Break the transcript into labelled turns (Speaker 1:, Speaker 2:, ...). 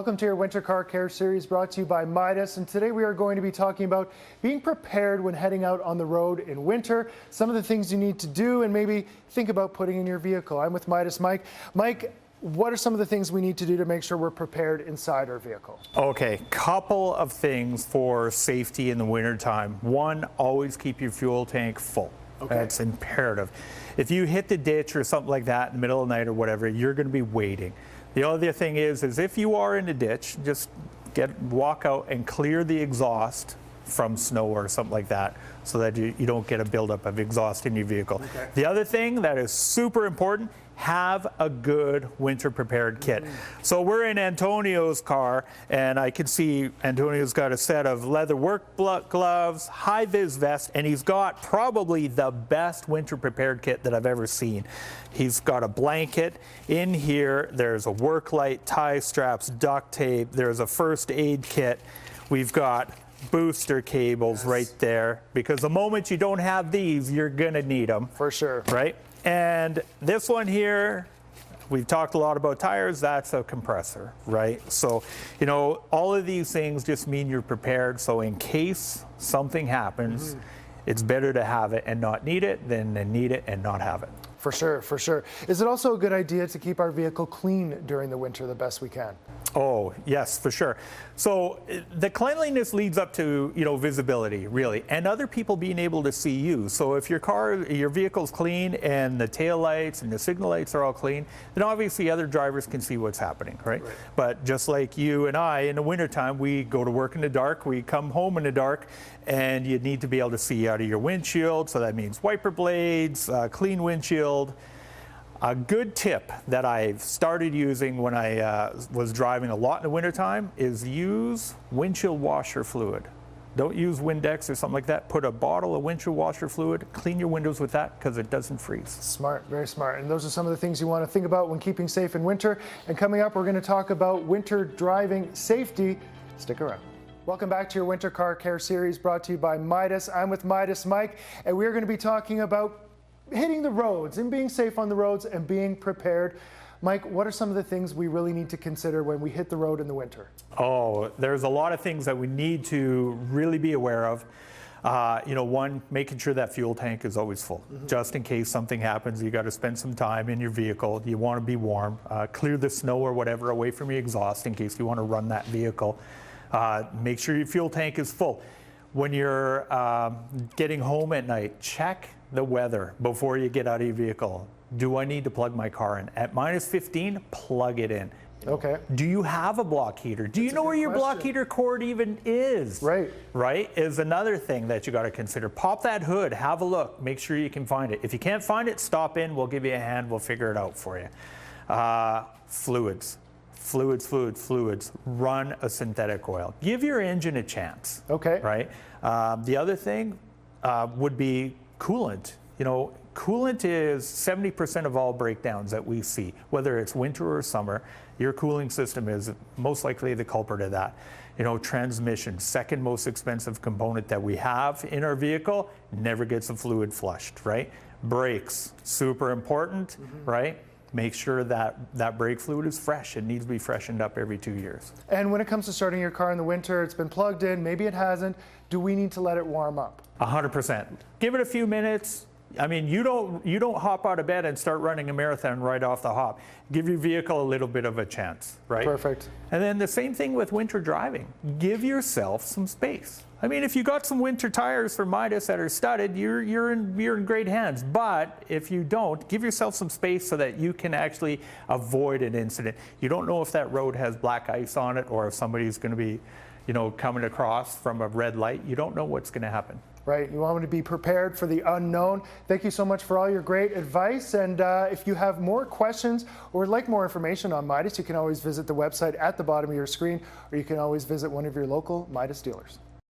Speaker 1: Welcome to your Winter Car Care series brought to you by Midas. And today we are going to be talking about being prepared when heading out on the road in winter, some of the things you need to do and maybe think about putting in your vehicle. I'm with Midas Mike. Mike, what are some of the things we need to do to make sure we're prepared inside our vehicle?
Speaker 2: Okay, couple of things for safety in the wintertime. One, always keep your fuel tank full. Okay. That's imperative. If you hit the ditch or something like that in the middle of the night or whatever, you're going to be waiting. The other thing is if you are in a ditch, just walk out and clear the exhaust from snow or something like that so that you don't get a buildup of exhaust in your vehicle. Okay. The other thing that is super important, have a good winter prepared kit. So we're in Antonio's car and I can see Antonio's got a set of leather work gloves, high vis vest, and he's got probably the best winter prepared kit that I've ever seen. He's got a blanket in here, there's a work light, tie straps, duct tape, there's a first aid kit. We've got booster cables right there, because the moment you don't have these, you're gonna need them.
Speaker 1: For sure.
Speaker 2: Right? And this one here, we've talked a lot about tires, that's a compressor, right? So, you know, all of these things just mean you're prepared. So in case something happens, it's better to have it and not need it than to need it and not have it.
Speaker 1: For sure, for sure. Is it also a good idea to keep our vehicle clean during the winter the best we can?
Speaker 2: Oh, yes, for sure. So the cleanliness leads up to, you know, visibility, really, and other people being able to see you. So if your vehicle's clean and the tail lights and the signal lights are all clean, then obviously other drivers can see what's happening, right? But just like you and I, in the wintertime, we go to work in the dark, we come home in the dark, and you need to be able to see out of your windshield. So that means wiper blades, clean windshield. A good tip that I've started using when I was driving a lot in the wintertime is use windshield washer fluid. Don't use Windex or something like that. Put a bottle of windshield washer fluid, clean your windows with that because it doesn't freeze. Smart,
Speaker 1: very smart. And those are some of the things you want to think about when keeping safe in winter. And coming up, we're going to talk about winter driving safety. Stick around. Welcome back to your Winter Car Care series brought to you by Midas. I'm with Midas Mike, and we're going to be talking about hitting the roads and being safe on the roads and being prepared. Mike, what are some of the things we really need to consider when we hit the road in the winter?
Speaker 2: Oh, there's a lot of things that we need to really be aware of. You know, one, making sure that fuel tank is always full. Just in case something happens, you got to spend some time in your vehicle. You want to be warm. Clear the snow or whatever away from your exhaust in case you want to run that vehicle. Make sure your fuel tank is full. When you're getting home at night, check the weather before you get out of your vehicle. Do I need to plug my car in? At -15, plug it in.
Speaker 1: Okay.
Speaker 2: Do you have a block heater? Do you know where your block heater cord even is?
Speaker 1: Right.
Speaker 2: Right, is another thing that you got to consider. Pop that hood, have a look, make sure you can find it. If you can't find it, stop in, we'll give you a hand, we'll figure it out for you. Fluids. Fluids. Run a synthetic oil. Give your engine a chance.
Speaker 1: Okay.
Speaker 2: Right? The other thing would be coolant. You know, coolant is 70% of all breakdowns that we see, whether it's winter or summer. Your cooling system is most likely the culprit of that. You know, transmission, second most expensive component that we have in our vehicle, never gets the fluid flushed, right? Brakes, super important, right? Make sure that that brake fluid is fresh. It needs to be freshened up every 2 years.
Speaker 1: And when it comes to starting your car in the winter, it's been plugged in, maybe it hasn't. Do we need to let it warm up?
Speaker 2: 100%. Give it a few minutes. I mean, you don't hop out of bed and start running a marathon right off the hop. Give your vehicle a little bit of a chance, right?
Speaker 1: Perfect.
Speaker 2: And then the same thing with winter driving. Give yourself some space. I mean, if you got some winter tires from Midas that are studded, you're in great hands. But if you don't, give yourself some space so that you can actually avoid an incident. You don't know if that road has black ice on it or if somebody's going to be, you know, coming across from a red light. You don't know what's going to happen.
Speaker 1: Right, you want to be prepared for the unknown. Thank you so much for all your great advice. And if you have more questions or would like more information on Midas, you can always visit the website at the bottom of your screen, or you can always visit one of your local Midas dealers.